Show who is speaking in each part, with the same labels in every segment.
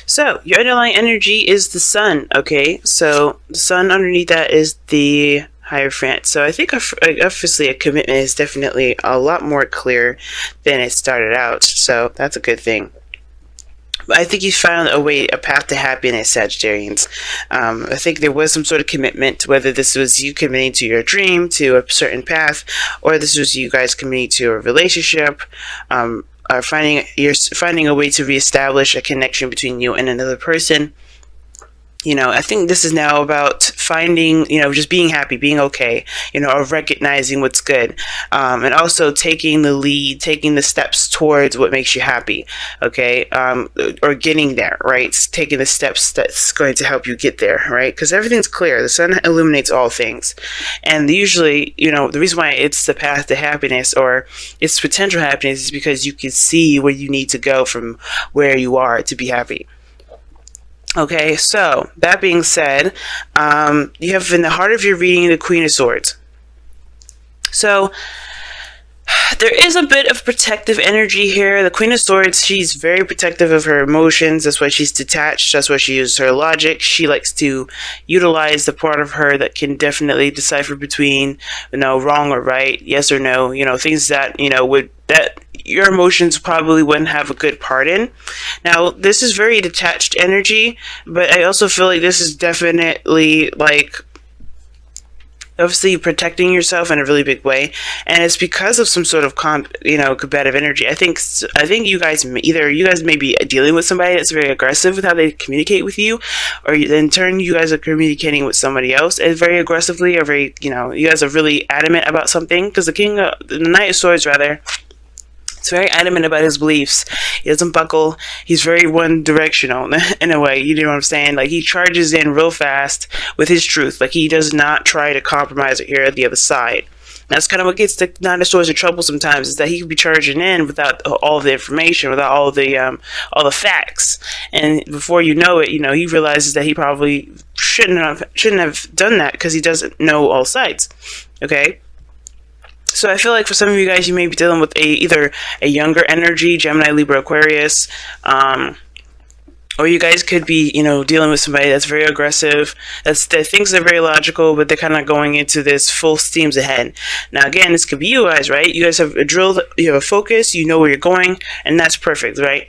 Speaker 1: So your underlying energy is the sun. Okay, so the sun underneath that is the Hierophant. So I think obviously a commitment is definitely a lot more clear than it started out. So that's a good thing. But I think you found a path to happiness, Sagittarians. I think there was some sort of commitment, whether this was you committing to your dream, to a certain path, or this was you guys committing to a relationship. Or finding a way to reestablish a connection between you and another person. I think this is now about finding, just being happy, being okay, or recognizing what's good, and also taking the lead, taking the steps towards what makes you happy, okay, or getting there, right? Taking the steps that's going to help you get there, right? Because everything's clear. The sun illuminates all things, and usually, the reason why it's the path to happiness or it's potential happiness is because you can see where you need to go from where you are to be happy. Okay, so that being said, you have in the heart of your reading the Queen of Swords. So there is a bit of protective energy here. The Queen of Swords, she's very protective of her emotions. That's why she's detached. That's why she uses her logic. She likes to utilize the part of her that can definitely decipher between, wrong or right, yes or no, things that, that your emotions probably wouldn't have a good part in. Now, this is very detached energy, but I also feel like this is definitely obviously protecting yourself in a really big way, and it's because of some sort of combative energy. I think you guys may be dealing with somebody that's very aggressive with how they communicate with you, or in turn you guys are communicating with somebody else and very aggressively, or very you guys are really adamant about something, because the Knight of Swords rather, he's very adamant about his beliefs. He doesn't buckle. He's very one-directional in a way. You know what I'm saying? He charges in real fast with his truth. He does not try to compromise or hear the other side. That's kind of what gets the Nine of Swords in trouble sometimes, is that he could be charging in without all the information, without all the facts. And before you know it, he realizes that he probably shouldn't have done that because he doesn't know all sides. Okay? So I feel like for some of you guys, you may be dealing with either a younger energy, Gemini, Libra, Aquarius, or you guys could be, dealing with somebody that's very aggressive, that thinks they're very logical, but they're kind of going into this full steams ahead. Now, again, this could be you guys, right? You guys have a drill, you have a focus, you know where you're going, and that's perfect, right?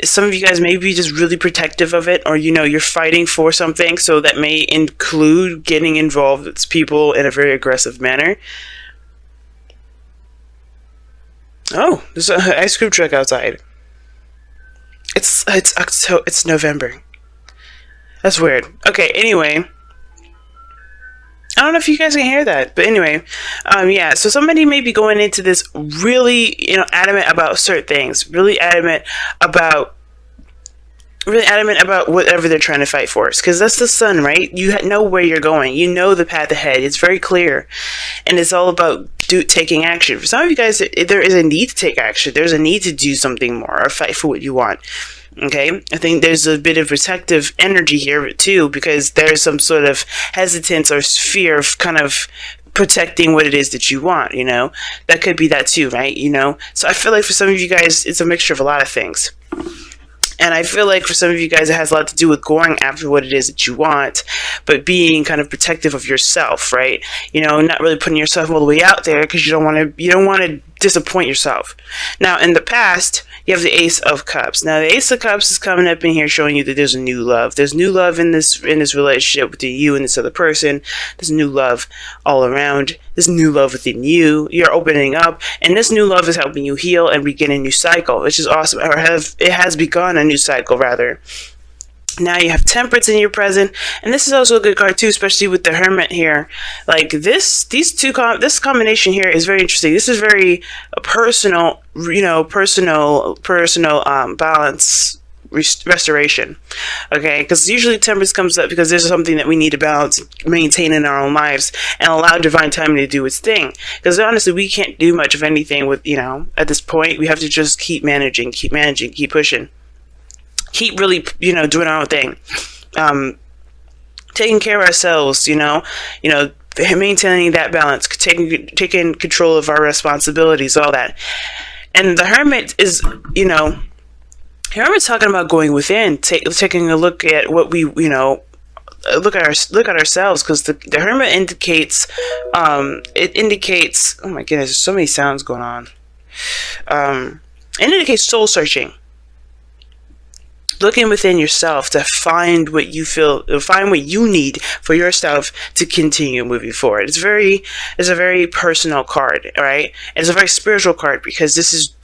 Speaker 1: Some of you guys may be just really protective of it, or you're fighting for something, so that may include getting involved with people in a very aggressive manner. Oh, there's an ice cream truck outside. It's November. That's weird. Okay, anyway, I don't know if you guys can hear that, but anyway, yeah. So somebody may be going into this really, adamant about certain things, really adamant about whatever they're trying to fight for. Because that's the sun, right? You know where you're going. You know the path ahead. It's very clear, and it's all about taking action. For some of you guys, there is a need to take action. There's a need to do something more or fight for what you want. Okay, I think there's a bit of protective energy here too, because there's some sort of hesitance or fear of kind of protecting what it is that you want. That could be that too, right? So I feel like for some of you guys, it's a mixture of a lot of things. And I feel like for some of you guys, it has a lot to do with going after what it is that you want, but being kind of protective of yourself, right? Not really putting yourself all the way out there because you don't want to disappoint yourself. Now, in the past, you have the Ace of Cups. Now, the Ace of Cups is coming up in here showing you that there's a new love. There's new love in this relationship between you and this other person. There's new love all around. There's new love within you. You're opening up, and this new love is helping you heal and begin a new cycle, which is awesome. Or it has begun a new cycle, rather. Now you have Temperance in your present, and this is also a good card too, especially with the Hermit here. This combination here is very interesting. This is very personal, balance restoration. Okay, because usually Temperance comes up because there's something that we need to balance, maintain in our own lives, and allow divine timing to do its thing. Because honestly, we can't do much of anything with at this point. We have to just keep managing, keep pushing. Keep really, doing our own thing. Taking care of ourselves, maintaining that balance, taking control of our responsibilities, all that. And the Hermit is, Here I'm talking about going within, taking a look at what we, look at ourselves, because the Hermit indicates, it indicates, oh my goodness, there's so many sounds going on. It indicates soul searching. Looking within yourself to find what you feel, find what you need for yourself to continue moving forward. It's a very personal card, all right? It's a very spiritual card, because this is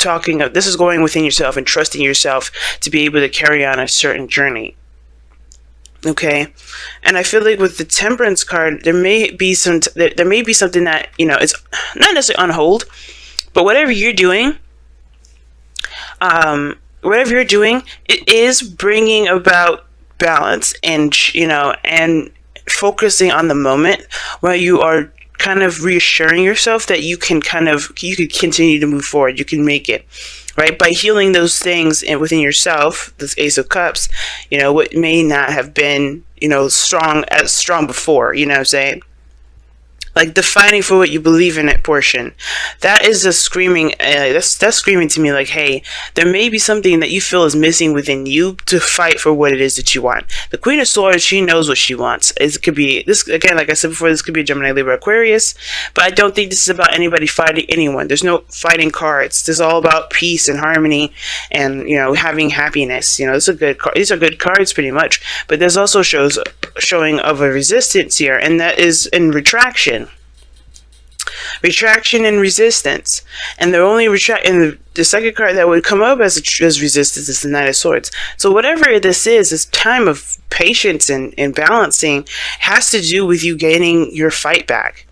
Speaker 1: going within yourself and trusting yourself to be able to carry on a certain journey. Okay, and I feel like with the Temperance card, there may be something that it's not necessarily on hold, but whatever you're doing, it is bringing about balance and focusing on the moment, where you are kind of reassuring yourself that you can continue to move forward. You can make it, right? By healing those things within yourself, this Ace of Cups, what may not have been, strong before, you know what I'm saying? Like the fighting for what you believe in it portion. That is a screaming, that's screaming to me like, hey, there may be something that you feel is missing within you to fight for what it is that you want. The Queen of Swords, she knows what she wants. It could be, this again, like I said before, this could be a Gemini, Libra, Aquarius, but I don't think this is about anybody fighting anyone. There's no fighting cards. This is all about peace and harmony and, having happiness. These are good cards pretty much, but there's also showing of a resistance here, and that is in retraction. Retraction and resistance, and the second card that would come up as resistance is the Knight of Swords. So whatever this time of patience and balancing has to do with you gaining your fight back.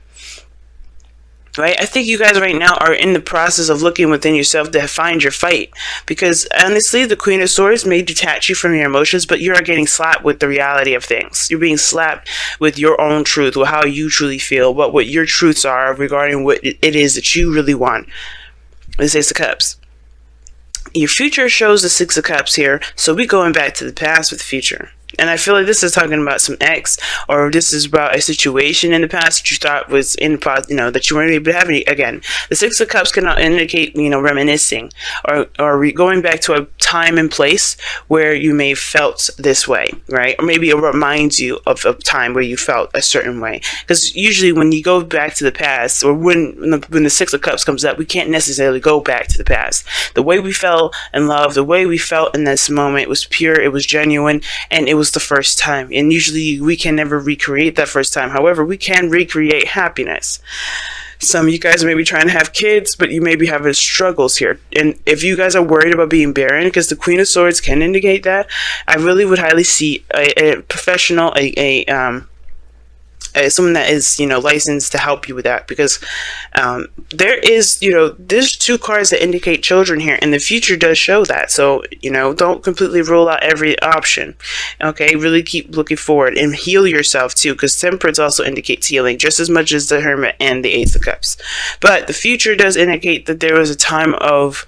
Speaker 1: Right? I think you guys right now are in the process of looking within yourself to find your fight, because honestly, the Queen of Swords may detach you from your emotions, but you are getting slapped with the reality of things. You're being slapped with your own truth, with how you truly feel, what your truths are regarding what it is that you really want. This Ace of Cups. Your future shows the Six of Cups here, so we're going back to the past with the future. And I feel like this is talking about some ex, or this is about a situation in the past that you thought was in the past, that you weren't able to have any. Again, the Six of Cups can indicate, reminiscing or going back to a time and place where you may have felt this way, right? Or maybe it reminds you of a time where you felt a certain way. Because usually when you go back to the past, or when the Six of Cups comes up, we can't necessarily go back to the past. The way we felt in love, the way we felt in this moment was pure, it was genuine, and it was the first time. And usually we can never recreate that first time. However, we can recreate happiness. Some of you guys may be trying to have kids, but you may be having struggles here. And if you guys are worried about being barren, because the Queen of Swords can indicate that, I really would highly see a professional, someone that is licensed to help you with that, because there's two cards that indicate children here, and the future does show that. So don't completely rule out every option. Okay, really keep looking forward and heal yourself too, because Temperance also indicates healing just as much as the Hermit and the Ace of Cups. But the future does indicate that there was a time of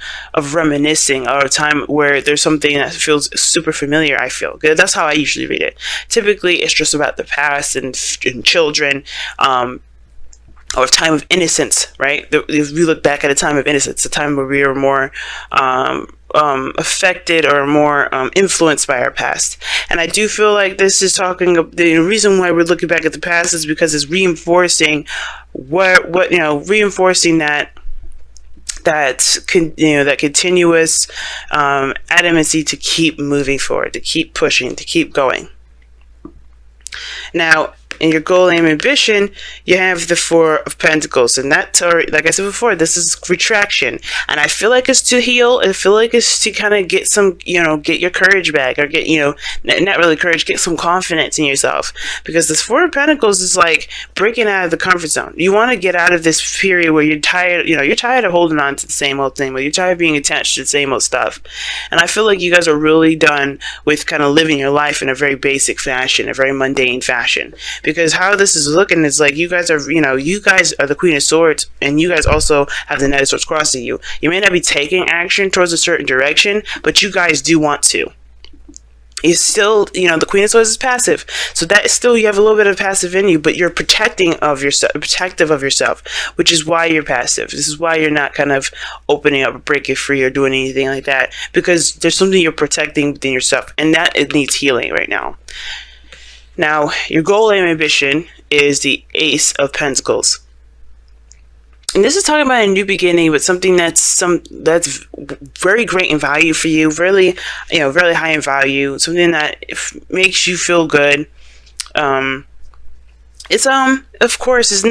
Speaker 1: reminiscing, or a time where there's something that feels super familiar. I feel good. That's how I usually read it. Typically it's just about the past and children, or a time of innocence, right? If we look back at a time of innocence, a time where we are more affected or more influenced by our past. And I do feel like this is talking, the reason why we're looking back at the past is because it's reinforcing reinforcing that continuous adamancy to keep moving forward, to keep pushing, to keep going. Now, in your goal, aim, ambition, you have the Four of Pentacles, and that's, like I said before, this is retraction, and I feel like it's to heal. I feel like it's to kind of get some, get your courage back, or get, not really courage, get some confidence in yourself, because this Four of Pentacles is like breaking out of the comfort zone. You want to get out of this period where you're tired, you're tired of holding on to the same old thing, where you're tired of being attached to the same old stuff, and I feel like you guys are really done with kind of living your life in a very basic fashion, a very mundane fashion. Because how this is looking is like you guys are the Queen of Swords, and you guys also have the Knight of Swords crossing you. You may not be taking action towards a certain direction, but you guys do want to. is still, you know, the Queen of Swords is passive, so that is still, you have a little bit of passive in you, but you're protective of yourself, which is why you're passive. This is why you're not kind of opening up, breaking free, or doing anything like that, because there's something you're protecting within yourself, and that it needs healing right now. Now, your goal and ambition is the Ace of Pentacles. And this is talking about a new beginning, but something that's very great in value for you, really, you know, really high in value, something that makes you feel good. It's of course, it's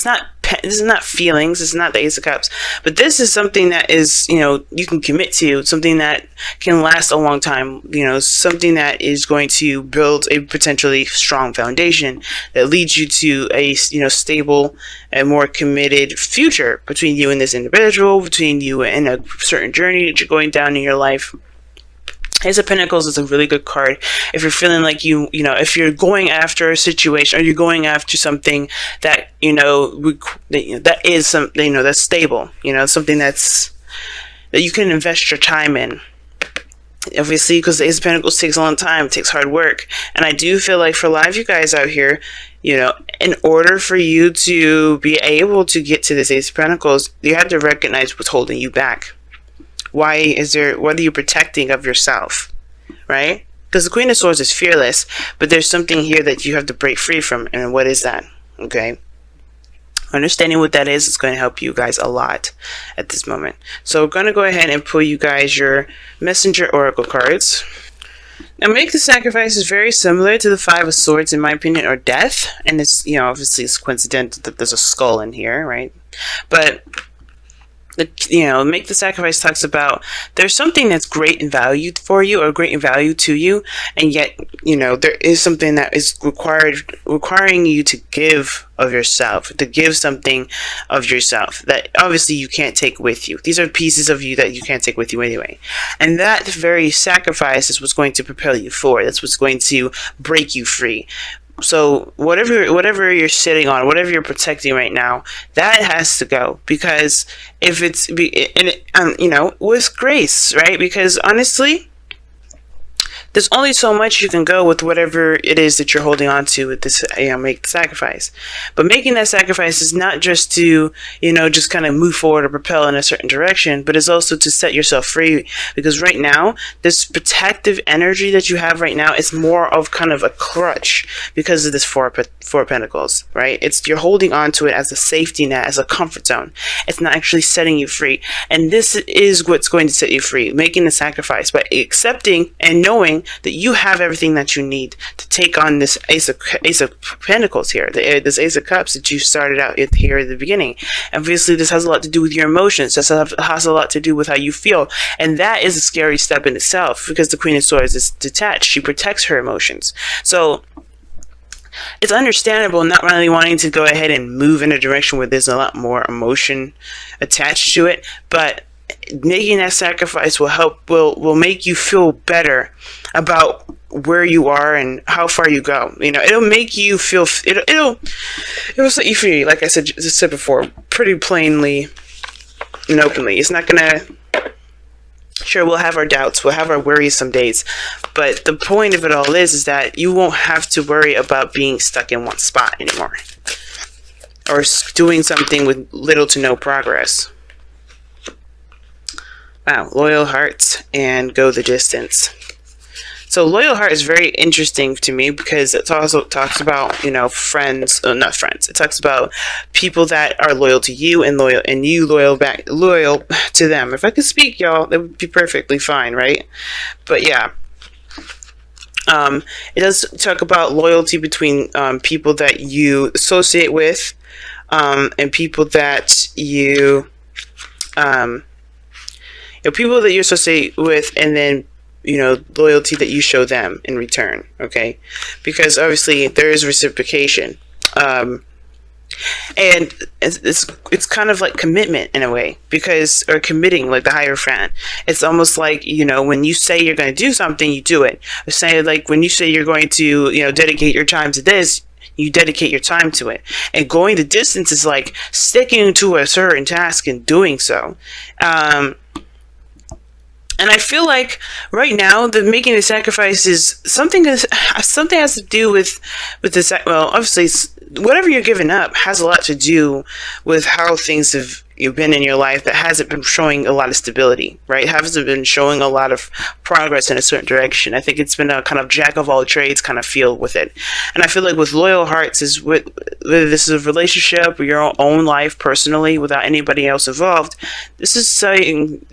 Speaker 1: not feelings, it's not the Ace of Cups, but this is something that is, you know, you can commit to, something that can last a long time, you know, something that is going to build a potentially strong foundation that leads you to a, you know, stable and more committed future between you and this individual, between you and a certain journey that you're going down in your life. Ace of Pentacles is a really good card if you're feeling like you know, if you're going after a situation, or you're going after something that, you know, that is something, you know, that's stable, you know, something that you can invest your time in. Obviously, because the Ace of Pentacles takes a long time, it takes hard work, and I do feel like for a lot of you guys out here, you know, in order for you to be able to get to this Ace of Pentacles, you have to recognize what's holding you back. What are you protecting of yourself, right? Because the Queen of Swords is fearless, but there's something here that you have to break free from, and what is that? Okay, understanding what that is going to help you guys a lot at this moment. So we're going to go ahead and pull you guys your Messenger Oracle cards. Now, Make the Sacrifice is very similar to the Five of Swords, in my opinion, or Death, and it's, you know, obviously it's coincidental that there's a skull in here, right? But you know, Make the Sacrifice talks about there's something that's great in value for you, or great in value to you, and yet, you know, there is something that is requiring you to give of yourself, to give something of yourself that obviously you can't take with you. These are pieces of you that you can't take with you anyway, and that very sacrifice is what's going to propel you forward. That's what's going to break you free. So whatever you're sitting on, whatever you're protecting right now, that has to go, because if it's, you know, with grace, right? Because honestly, there's only so much you can go with whatever it is that you're holding on to with this, you know, Make the Sacrifice. But making that sacrifice is not just to, you know, just kind of move forward or propel in a certain direction, but it's also to set yourself free. Because right now, this protective energy that you have right now is more of kind of a crutch because of this Four of Pentacles, right? You're holding on to it as a safety net, as a comfort zone. It's not actually setting you free. And this is what's going to set you free, making the sacrifice, by accepting and knowing that you have everything that you need to take on this Ace of Pentacles here, this Ace of Cups that you started out here at the beginning. Obviously, this has a lot to do with your emotions. This has a lot to do with how you feel, and that is a scary step in itself, because the Queen of Swords is detached. She protects her emotions. So it's understandable not really wanting to go ahead and move in a direction where there's a lot more emotion attached to it, but making that sacrifice will make you feel better about where you are and how far you go. You know, it'll make you feel, it'll set you free, like I said before, pretty plainly and openly. It's not gonna, sure, we'll have our doubts, we'll have our worries some days, but the point of it all is that you won't have to worry about being stuck in one spot anymore, or doing something with little to no progress. Wow, Loyal Heart and Go the Distance. So Loyal Heart is very interesting to me, because it also talks about, you know, friends, not friends. It talks about people that are loyal to you, and you loyal to them. If I could speak, y'all, that would be perfectly fine, right? But yeah, it does talk about loyalty between people that you associate with, and people that you people that you associate with, and then, you know, loyalty that you show them in return, okay? Because obviously there is reciprocation. And it's kind of like commitment in a way, because, or committing, like the Hierophant. It's almost like, you know, when you say you're going to do something, you do it. Say, like, when you say you're going to, you know, dedicate your time to this, you dedicate your time to it. And going the distance is like sticking to a certain task and doing so. And I feel like right now, the making the sacrifice is something has to do with the well, obviously, whatever you're giving up has a lot to do with how things have you've been in your life that hasn't been showing a lot of stability, right? Hasn't been showing a lot of progress in a certain direction. I think it's been a kind of jack of all trades kind of feel with it. And I feel like with loyal hearts is whether this is a relationship or your own life personally without anybody else involved, this is saying,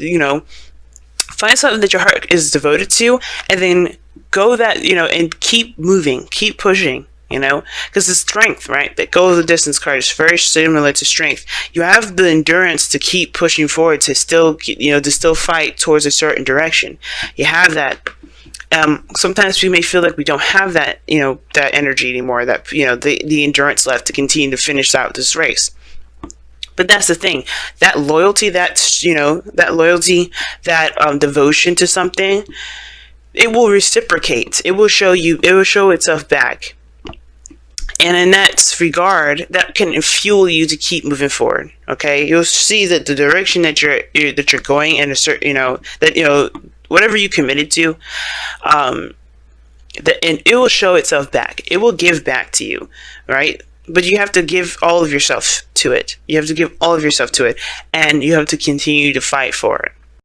Speaker 1: find something that your heart is devoted to, and then go that, and keep moving, keep pushing, because the strength, right, that goes the distance card is very similar to strength. You have the endurance to keep pushing forward, to still, to still fight towards a certain direction. You have that. Sometimes we may feel like we don't have that, that energy anymore, that, the endurance left to continue to finish out this race. But that's the thing, that loyalty, that devotion to something, it will reciprocate. It will show itself back. And in that regard, that can fuel you to keep moving forward. Okay, you'll see that the direction that you're going in a certain, whatever you committed to, and it will show itself back. It will give back to you, right? But you have to give all of yourself to it. You have to give all of yourself to it, and you have to continue to fight for it.